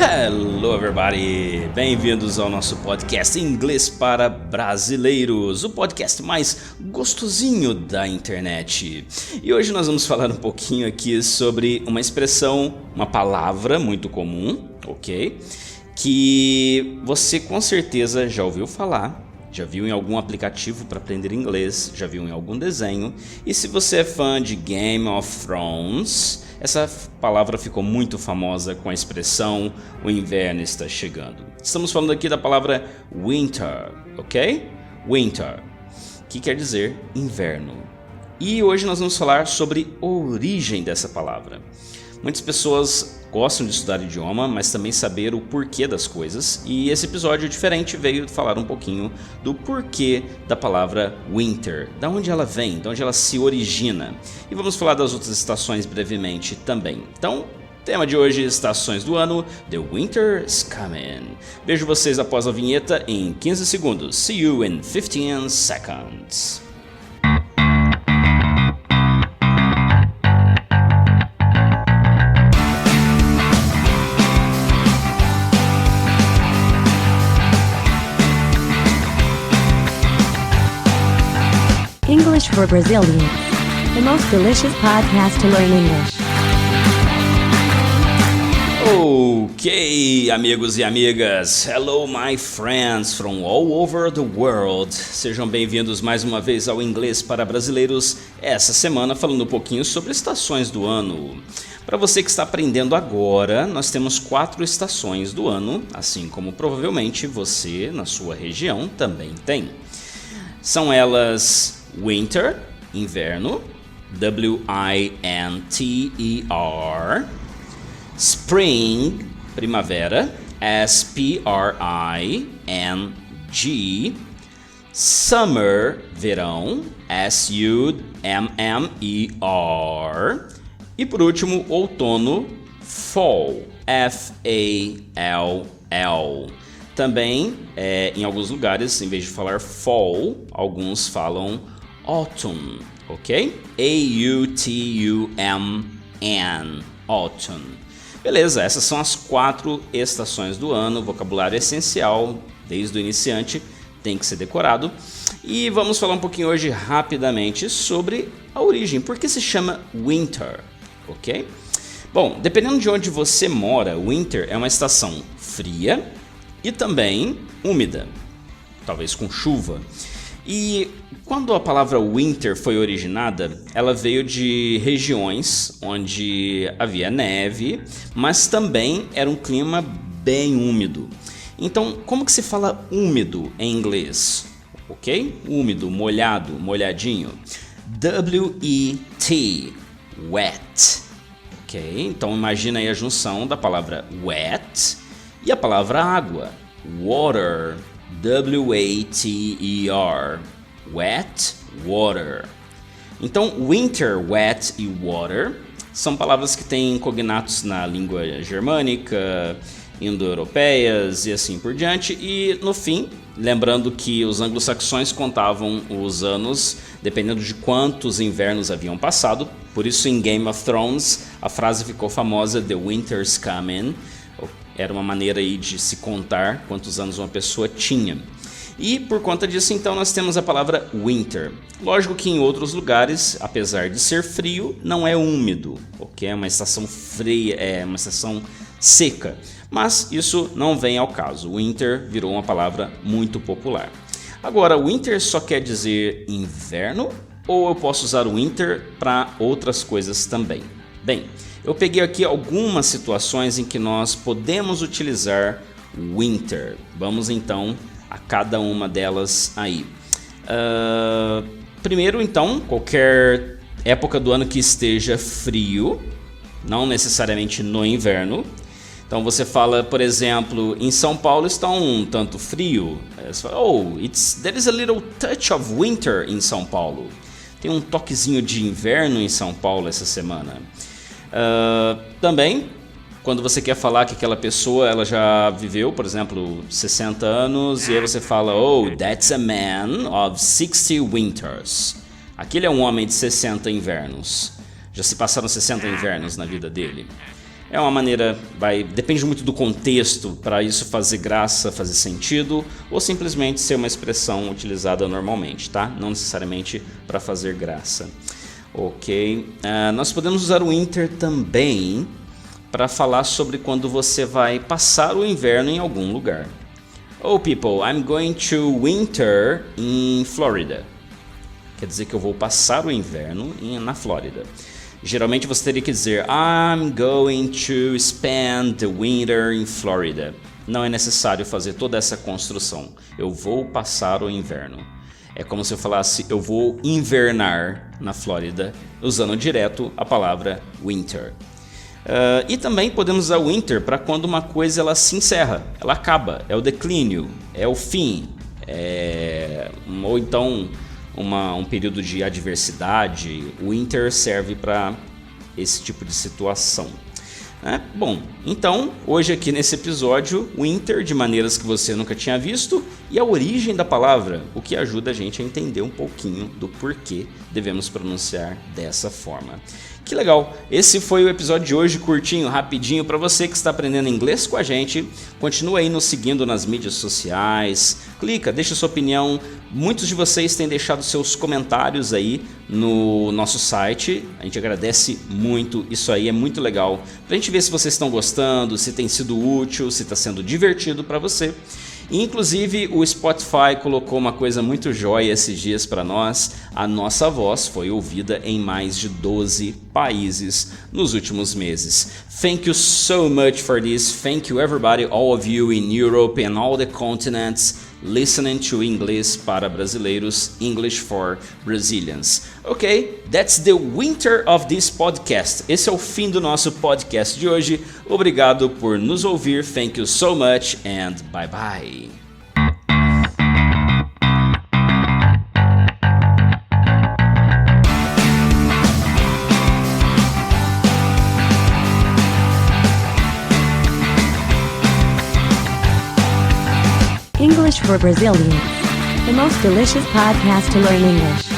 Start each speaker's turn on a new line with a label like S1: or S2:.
S1: Hello everybody! Bem-vindos ao nosso podcast Inglês para Brasileiros, o podcast mais gostosinho da internet. E hoje nós vamos falar um pouquinho aqui sobre uma expressão, uma palavra muito comum, ok? Que você com certeza já ouviu falar, já viu em algum aplicativo para aprender inglês, já viu em algum desenho. E se você é fã de Game of Thrones, essa palavra ficou muito famosa com a expressão "o inverno está chegando". Estamos falando aqui da palavra winter, ok? Winter, que quer dizer inverno. E hoje nós vamos falar sobre a origem dessa palavra. Muitas pessoas gostam de estudar idioma, mas também saber o porquê das coisas. E esse episódio diferente veio falar um pouquinho do porquê da palavra winter, da onde ela vem, de onde ela se origina. E vamos falar das outras estações brevemente também. Então, tema de hoje, estações do ano, The Winter is Coming. Vejo vocês após a vinheta em 15 segundos. See you in 15 seconds.
S2: English for Brazilians, the most delicious podcast to learn English.
S1: Ok, amigos e amigas, hello my friends from all over the world. Sejam bem-vindos mais uma vez ao Inglês para Brasileiros, essa semana falando um pouquinho sobre estações do ano. Para você que está aprendendo agora, nós temos 4 estações do ano, assim como provavelmente você na sua região também tem. São elas Winter, inverno, W-I-N-T-E-R, Spring, primavera, S-P-R-I-N-G, Summer, verão, S-U-M-M-E-R, e por último, outono, Fall, F-A-L-L. Também, em alguns lugares, em vez de falar fall, alguns falam autumn, ok? A-U-T-U-M-N, autumn. Beleza, essas são as 4 estações do ano, vocabulário essencial, desde o iniciante, tem que ser decorado. E vamos falar um pouquinho hoje rapidamente sobre a origem, por que se chama winter, ok? Bom, dependendo de onde você mora, winter é uma estação fria e também úmida, talvez com chuva. E quando a palavra winter foi originada, ela veio de regiões onde havia neve, mas também era um clima bem úmido. Então, como que se fala úmido em inglês? Ok? Úmido, molhado, molhadinho. W-E-T, wet. Ok? Então imagina aí a junção da palavra wet e a palavra água, water, W-A-T-E-R, wet, water. Então, winter, wet e water são palavras que têm cognatos na língua germânica, indo-europeias e assim por diante. E, no fim, lembrando que os anglo-saxões contavam os anos dependendo de quantos invernos haviam passado. Por isso, em Game of Thrones, a frase ficou famosa, The Winter's Coming. Era uma maneira aí de se contar quantos anos uma pessoa tinha. E por conta disso, então, nós temos a palavra winter. Lógico que em outros lugares, apesar de ser frio, não é úmido, ok? É uma estação fria, é uma estação seca. Mas isso não vem ao caso. Winter virou uma palavra muito popular. Agora, winter só quer dizer inverno ou eu posso usar o winter para outras coisas também? Bem, eu peguei aqui algumas situações em que nós podemos utilizar winter. Vamos então a cada uma delas aí. Primeiro então, qualquer época do ano que esteja frio, não necessariamente no inverno. Então você fala, por exemplo, em São Paulo está um tanto frio. Você fala, there is a little touch of winter em São Paulo. Tem um toquezinho de inverno em São Paulo essa semana. Também, quando você quer falar que aquela pessoa ela já viveu, por exemplo, 60 anos, e aí você fala, that's a man of 60 winters. Aquele é um homem de 60 invernos. Já se passaram 60 invernos na vida dele. É uma maneira, depende muito do contexto para isso fazer graça, fazer sentido, ou simplesmente ser uma expressão utilizada normalmente, tá? Não necessariamente para fazer graça. Ok, nós podemos usar o winter também para falar sobre quando você vai passar o inverno em algum lugar. Oh people, I'm going to winter in Florida. Quer dizer que eu vou passar o inverno na Flórida. Geralmente você teria que dizer I'm going to spend the winter in Florida. Não é necessário fazer toda essa construção. Eu vou passar o inverno. É como se eu falasse eu vou invernar na Flórida, usando direto a palavra winter. E também podemos usar winter para quando uma coisa ela se encerra, ela acaba, é o declínio, é o fim, ou então um período de adversidade. O winter serve para esse tipo de situação. Bom, então hoje aqui nesse episódio, winter de maneiras que você nunca tinha visto e a origem da palavra, o que ajuda a gente a entender um pouquinho do porquê devemos pronunciar dessa forma. Que legal! Esse foi o episódio de hoje, curtinho, rapidinho, para você que está aprendendo inglês com a gente. Continua aí nos seguindo nas mídias sociais, clica, deixa sua opinião. Muitos de vocês têm deixado seus comentários aí no nosso site, a gente agradece muito, isso aí é muito legal, para a gente ver se vocês estão gostando, se tem sido útil, se está sendo divertido para você. Inclusive o Spotify colocou uma coisa muito jóia esses dias para nós. A nossa voz foi ouvida em mais de 12 países nos últimos meses. Thank you so much for this. Thank you everybody, all of you in Europe and all the continents listening to English para brasileiros, English for Brazilians. Ok, that's the winter of this podcast. Esse é o fim do nosso podcast de hoje. Obrigado por nos ouvir. Thank you so much and bye bye.
S2: English for Brazilians. The most delicious podcast to learn English.